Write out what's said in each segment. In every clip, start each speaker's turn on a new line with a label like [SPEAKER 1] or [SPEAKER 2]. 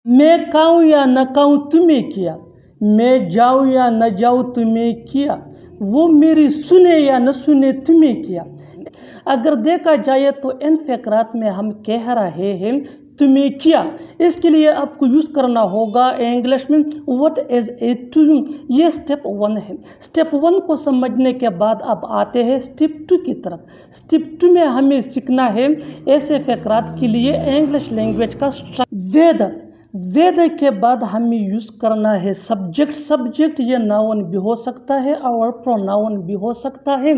[SPEAKER 1] میں کھاؤں یا نہ کھاؤں تمہیں کیا، میں جاؤں یا نہ جاؤں تمہیں کیا، وہ میری سنے یا نہ سنے تمہیں کیا۔ اگر دیکھا جائے تو ان فقرات میں ہم کہہ رہے ہیں تمہیں کیا، اس کے لیے آپ کو یوز کرنا ہوگا انگلش میں what is it to you۔ یہ سٹیپ 1 ہے۔ سٹیپ 1 کو سمجھنے کے بعد اب آتے ہیں سٹیپ 2 کی طرف۔ سٹیپ 2 میں ہمیں سیکھنا ہے ایسے فقرات کے لیے انگلش لینگویج کا ویدر۔ ویدر کے بعد ہمیں یوز کرنا ہے سبجیکٹ۔ سبجیکٹ یہ ناؤن بھی ہو سکتا ہے اور پروناؤن بھی ہو سکتا ہے۔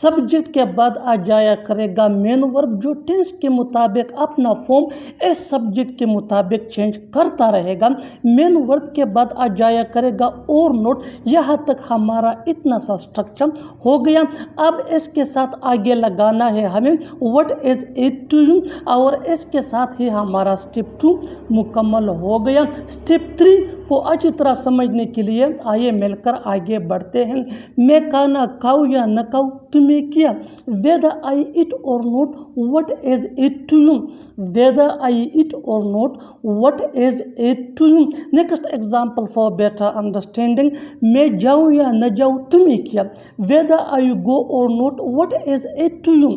[SPEAKER 1] سبجیکٹ کے بعد آ جایا کرے گا مین ورب، جو ٹینس کے مطابق اپنا فارم اس سبجیکٹ کے مطابق چینج کرتا رہے گا۔ مین ورب کے بعد آ جایا کرے گا اور نوٹ۔ یہاں تک ہمارا اتنا سا اسٹرکچر ہو گیا۔ اب اس کے ساتھ آگے لگانا ہے ہمیں what is it to you، اور اس کے ساتھ ہی ہمارا سٹیپ 2 مکمل ہو گیا۔ سٹیپ 3 کو اچھی طرح سمجھنے کے لیے آئیے مل کر آگے بڑھتے ہیں۔ میں کھانا کھاؤں یا نہ کھاؤں تمہیں کیا، whether I eat or not what is it to you، whether I eat or not what is it to you۔ Next example for better understanding، میں جاؤں یا نہ جاؤں تمہیں کیا، whether I go or not what is it to you،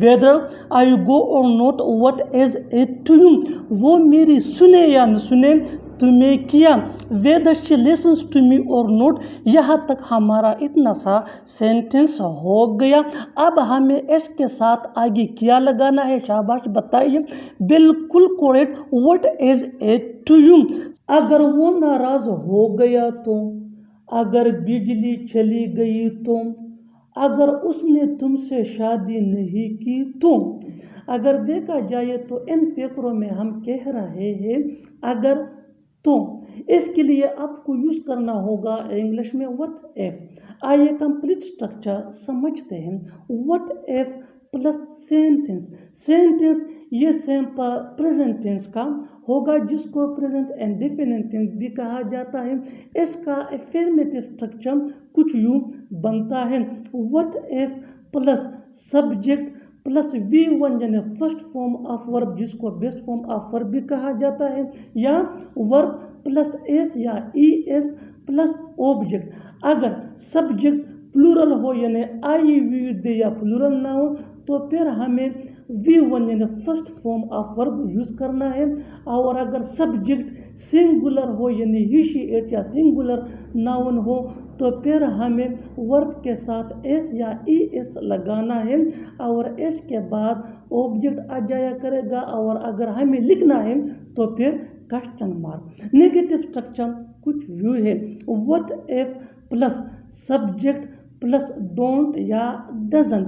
[SPEAKER 1] whether I go or not what is it to you، وہ میری سنے یا نہ سنے تمہیں کیا، whether she listens to me or not۔ یہاں تک ہمارا اتنا سا سینٹنس ہو گیا۔ اب ہمیں اس کے ساتھ آگے کیا لگانا ہے، شاباش بتائیے، بالکل correct, what is it to you۔ اگر وہ ناراض ہو گیا تو، اگر بجلی چلی گئی تو، اگر اس نے تم سے شادی نہیں کی تو۔ اگر دیکھا جائے تو ان فقروں میں ہم کہہ رہے ہیں اگر تو، اس کے لیے آپ کو یوز کرنا ہوگا انگلش میں what if۔ آئیے کمپلیٹ اسٹرکچر سمجھتے ہیں۔ what if plus sentence. Sentence یہ سمپل پریزنٹ ٹینس کا ہوگا، جس کو پریزنٹ انڈیفینٹ ٹینس بھی کہا جاتا ہے۔ اس کا افرمیٹو اسٹرکچر کچھ یوں بنتا ہے what if plus subject plus V1 یعنی فرسٹ فارم آف ورب، جس کو بیسٹ فارم آف ورب بھی کہا جاتا ہے، یا ورب پلس ایس یا ای ایس پلس آبجیکٹ۔ اگر سبجیکٹ پلورل ہو یعنی آئی وی دے یا پلورل نہ ہو تو پھر ہمیں V1 یعنی first form of verb use کرنا ہے، اور اگر سبجیکٹ سنگولر ہو یعنی ہی شی اٹ یا سنگولر ناؤن ہو تو پھر ہمیں ورب کے ساتھ ایس یا ای ایس لگانا ہے، اور اس کے بعد آبجیکٹ آ جایا کرے گا، اور اگر ہمیں لکھنا ہے تو پھر کوسچن مارک۔ نیگیٹو اسٹرکچر کچھ یوں ہے what if plus subject plus don't یا ڈزنٹ۔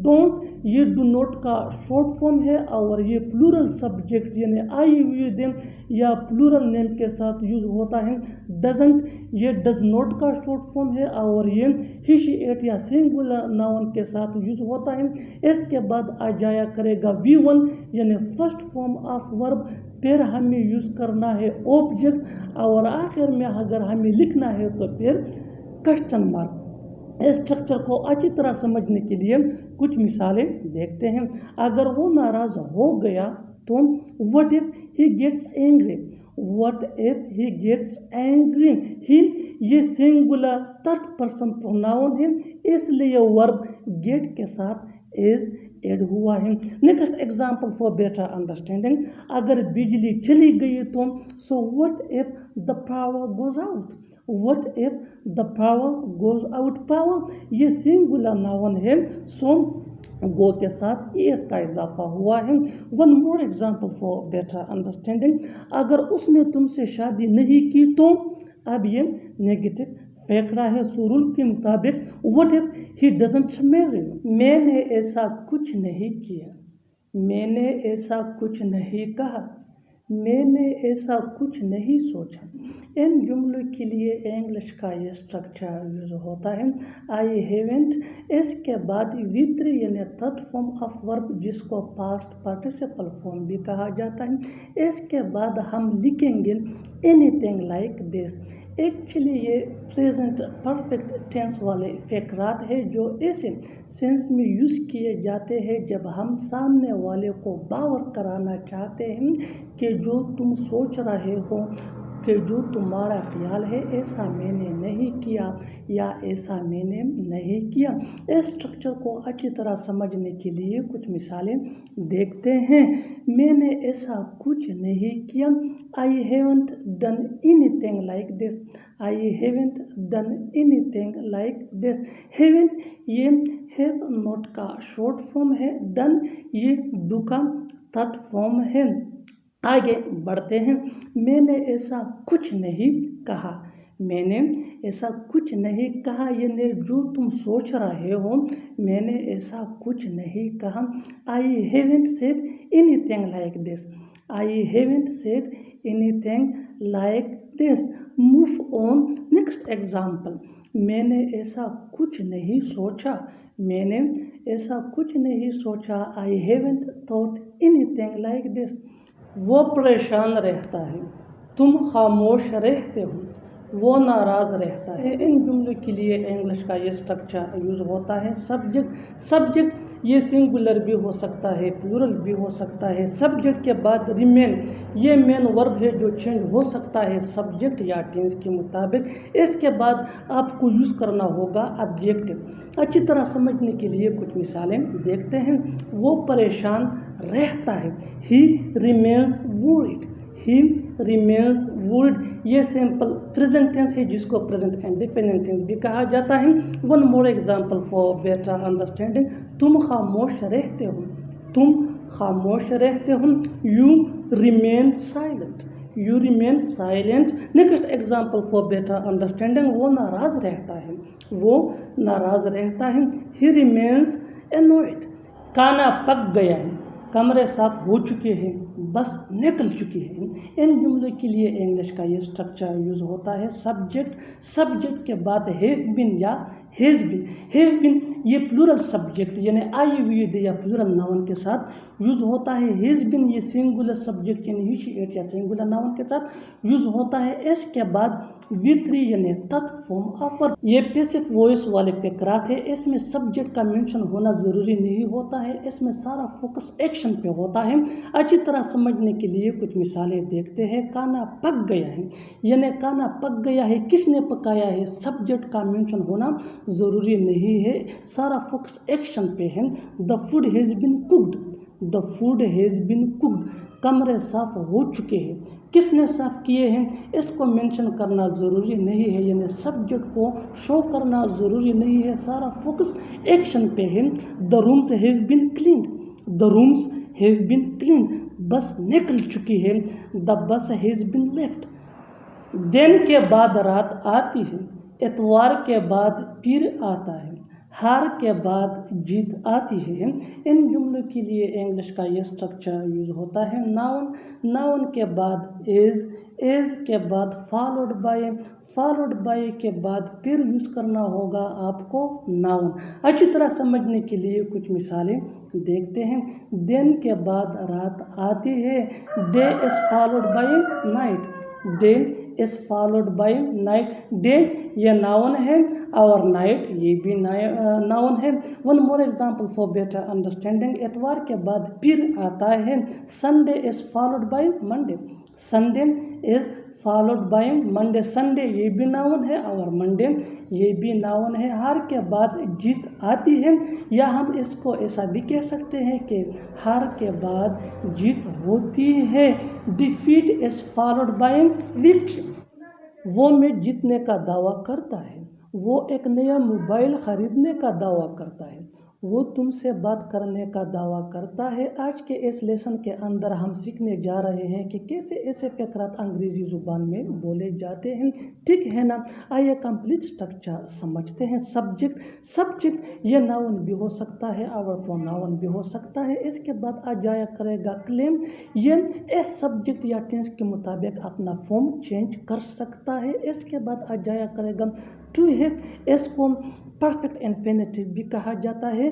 [SPEAKER 1] ڈونٹ یہ ڈو نوٹ کا شارٹ فارم ہے، اور یہ پلورل سبجیکٹ یعنی آئی وی دیم یا پلورل نیم کے ساتھ یوز ہوتا ہے۔ ڈزنٹ یہ ڈز نوٹ کا شارٹ فارم ہے، اور یہ ہی شی اٹ یا سنگولر ناؤن کے ساتھ یوز ہوتا ہے۔ اس کے بعد آ جایا کرے گا V1 یعنی فرسٹ فارم آف ورب، پھر ہمیں یوز کرنا ہے آبجیکٹ، اور آخر میں اگر ہمیں لکھنا ہے تو پھر کوسچن مارک۔ اس اسٹرکچر کو اچھی طرح سمجھنے کے لیے کچھ مثالیں دیکھتے ہیں۔ اگر وہ ناراض ہو گیا تو what if he gets angry، what if he gets angry۔ he یہ سنگولر تھرڈ پرسن پروناؤن ہے، اس لیے ورب گیٹ کے ساتھ is ایڈ ہوا ہے۔ Next example for better understanding, اگر بجلی چلی گئی تو so what if the power goes out، what if the power goes out۔ power یہ سنگولر ناؤن ہے، سو گو کے ساتھ ایس کا اضافہ ہوا ہے۔ One more example for better understanding, اگر اس نے تم سے شادی نہیں کی تو، اب یہ نیگیٹو فقرہ ہے، سو رول کے مطابق what if he doesn't marry۔ میں نے ایسا کچھ نہیں کیا، میں نے ایسا کچھ نہیں کہا، میں نے ایسا کچھ نہیں سوچا۔ ان جملوں کے لیے انگلش کا یہ اسٹرکچر یوز ہوتا ہے I haven't، اس کے بعد V3 یعنی تھرڈ فارم آف ورب، جس کو پاسٹ پارٹیسپل فارم بھی کہا جاتا ہے۔ اس کے بعد ہم لکھیں گے anything like this، एक्चुअली ये प्रेजेंट परफेक्ट टेंस वाले फ़क़रात है जो ऐसे सेंस में यूज़ किए जाते हैं जब हम सामने वाले को बावर कराना चाहते हैं कि जो तुम सोच रहे हो, कि जो तुम्हारा ख्याल है ऐसा मैंने नहीं किया या ऐसा मैंने नहीं किया। इस स्ट्रक्चर को अच्छी तरह समझने के लिए कुछ मिसालें देखते हैं। मैंने ऐसा कुछ नहीं किया। I haven't done anything like this. I haven't done anything like this. Haven't ये हैव नॉट का शॉर्ट फॉर्म है। डन ये डू का थर्ड फॉर्म है। आगे बढ़ते हैं। मैंने ऐसा कुछ नहीं कहा। मैंने ऐसा कुछ नहीं कहा यानी जो तुम सोच रहे हो, मैंने ऐसा कुछ नहीं कहा। I haven't said anything like this. I haven't said anything like this. Move on, next example. मैंने ऐसा कुछ नहीं सोचा। मैंने ऐसा कुछ नहीं सोचा। I haven't thought anything like this. वो परेशान रहता है, तुम खामोश रहते हो। वो नाराज़ रहता है। इन जुमलों के लिए इंग्लिश का ये स्ट्रक्चर यूज़ होता है। सब्जेक्ट ये सिंगुलर भी हो सकता है, प्लूरल भी हो सकता है। सब्जेक्ट के बाद रिमेन ये मेन वर्ब है जो चेंज हो सकता है सब्जेक्ट या टेंस के मुताबिक। इसके बाद आपको यूज़ करना होगा एडजेक्टिव। अच्छी तरह समझने के लिए कुछ मिसालें देखते हैं। वो परेशान रहता है। ही रिमेन्स वरीड। ही रिमेन्स वरीड ये सिंपल प्रेजेंट टेंस है जिसको प्रेजेंट इंडेफिनिट टेंस भी कहा जाता है। One more example for better understanding. तुम खामोश रहते हो। तुम खामोश रहते हो। You remain silent. You remain silent. Next example for better understanding. वो नाराज रहता है। वो नाराज रहता है। ही रिमेन्स एनॉयड। खाना पक गया है। कमरे साफ हो चुके हैं। बस निकल चुकी है। इन जुमलों के लिए इंग्लिश का ये स्ट्रक्चर यूज़ होता है। सब्जेक्ट के बाद हैव बीन या हैज़ बीन। हैव बीन ये प्लूरल सब्जेक्ट यानी आई वी डी या प्लूरल नाउन के साथ यूज़ होता है। हैज़ बीन ये सिंगुलर सब्जेक्ट यानी यूशिएट या सिंगुलर नाउन के साथ यूज़ होता है। इसके बाद V3 यानी थर्ड फॉर्म ऑफ वर्ब। ये पैसिव वॉइस वाले फ़क़रात है। इसमें सब्जेक्ट का मेंशन होना ज़रूरी नहीं होता है। इसमें सारा फोकस एक्शन पे होता है। अच्छी तरह समझने के लिए कुछ मिसालें देखते हैं। खाना पक गया है यानी खाना पक गया है किसने पकाया है, सब्जेक्ट का मेंशन होना ज़रूरी नहीं है, सारा फोकस एक्शन पे है। The food has been cooked. The food has been cooked. कमरे साफ हो चुके हैं, किसने साफ किए हैं इसको मेंशन करना ज़रूरी नहीं है यानी सब्जेक्ट को शो करना ज़रूरी नहीं है, सारा फोकस एक्शन पे है। The rooms have been cleaned. The rooms have been cleaned. Bus निकल चुकी है। The bus has been left. दिन के बाद रात आती है। इतवार के बाद पीर आता है। हार के बाद जीत आती है। इन जुमलों के लिए इंग्लिश का ये स्ट्रक्चर यूज़ होता है। नाउन के बाद एज के बाद फॉलोड बाय के बाद फिर यूज़ करना होगा आपको नाउन। अच्छी तरह समझने के लिए कुछ मिसालें देखते हैं। दिन के बाद रात आती है। Day is followed by night. Day is followed by night. Day ये नाउन है और नाइट ये भी नाउन है। One more example for better understanding. इतवार के बाद फिर आता है। Sunday is followed by Monday. Sunday is followed by Monday. Sunday ये भी नाउन है और मंडे ये भी नाउन है। हार के बाद जीत आती है या हम इसको ऐसा भी कह सकते हैं कि हार के बाद जीत होती है। Defeat is followed by victory. वो मैच जीतने का दावा करता है। वो एक नया मोबाइल खरीदने का दावा करता है। वो तुमसे बात करने का दावा करता है। आज के इस लेसन के अंदर हम सीखने जा रहे हैं कि कैसे ऐसे फ़क़रात अंग्रेज़ी ज़ुबान में बोले जाते हैं, ठीक है ना। आइए कंप्लीट स्ट्रक्चर समझते हैं। सब्जेक्ट ये नाउन भी हो सकता है और प्रोनाउन भी हो सकता है। इसके बाद आ जाया करेगा क्लेम। ये इस सब्जेक्ट या टेंस के मुताबिक अपना फॉर्म चेंज कर सकता है। इसके बाद आ जाया करेगा टू हैव। इसको परफेक्ट इन्फिनेटिव भी कहा जाता है।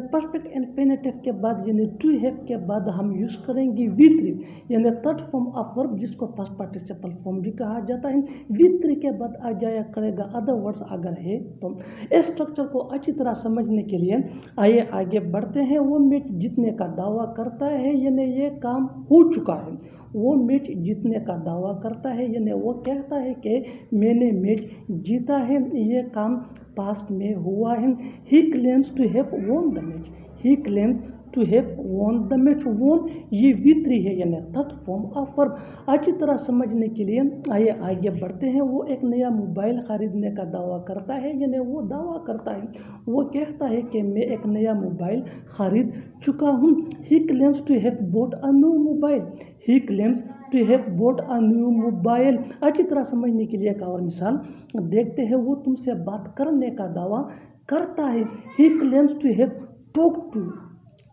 [SPEAKER 1] परफेक्ट इन्फिनेटिव के बाद यानी टू हैव के बाद हम यूज़ करेंगे V3 यानी थर्ड फॉर्म ऑफ वर्ब जिसको पास्ट पार्टिसिपल फॉर्म भी कहा जाता है। V3 के बाद आ जाया करेगा अदर वर्ड्स अगर है तो। इस स्ट्रक्चर को अच्छी तरह समझने के लिए आइए आगे बढ़ते हैं। वो मैच जीतने का दावा करता है यानी ये काम हो चुका है। वो मैच जीतने का दावा करता है यानी वो कहता है कि मैंने मैच जीता है, ये काम पास्ट में हुआ है। He claims to have won the match, he claims to have won the match. Won ये V3 है यानी थर्ड फॉर्म ऑफ वर्ब। अच्छी तरह समझने के लिए आइए आगे बढ़ते हैं। वो एक नया मोबाइल खरीदने का दावा करता है यानी वो दावा करता है, वो कहता है कि मैं एक नया मोबाइल खरीद चुका हूँ। He claims to have bought a new mobile, he claims to have bought a new mobile. अच्छी तरह समझने के लिए एक और मिसाल देखते हैं। वो तुमसे बात करने का दावा करता है। He claims to have talk to,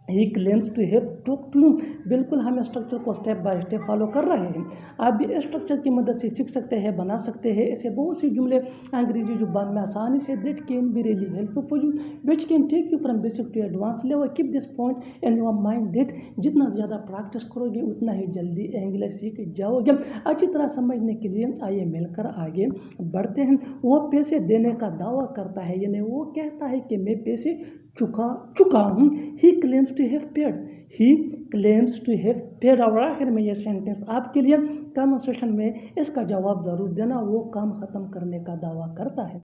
[SPEAKER 1] he claims to have talk to you. बिल्कुल हम स्ट्रक्चर को स्टेप बाय स्टेप फॉलो कर रहे हैं। आप भी इस स्ट्रक्चर की मदद से सीख सकते हैं, बना सकते हैं ऐसे बहुत सी जुमले अंग्रेजी जुबान में आसानी से that can be really helpful for you, which can take you from basic to advance level. Keep this point in your mind that जितना ज़्यादा प्रैक्टिस करोगे उतना ही जल्दी इंग्लिश सीख जाओगे। अच्छी तरह समझने के लिए आइए मिलकर आगे बढ़ते हैं। वो पैसे देने का दावा करता है यानी वो कहता है कि मैं पैसे चुका हूँ। He claims to have paid, he claims to have paid. और आखिर में ये सेंटेंस आपके लिए कमेंट सेक्शन में इसका जवाब ज़रूर देना। वो काम ख़त्म करने का दावा करता है।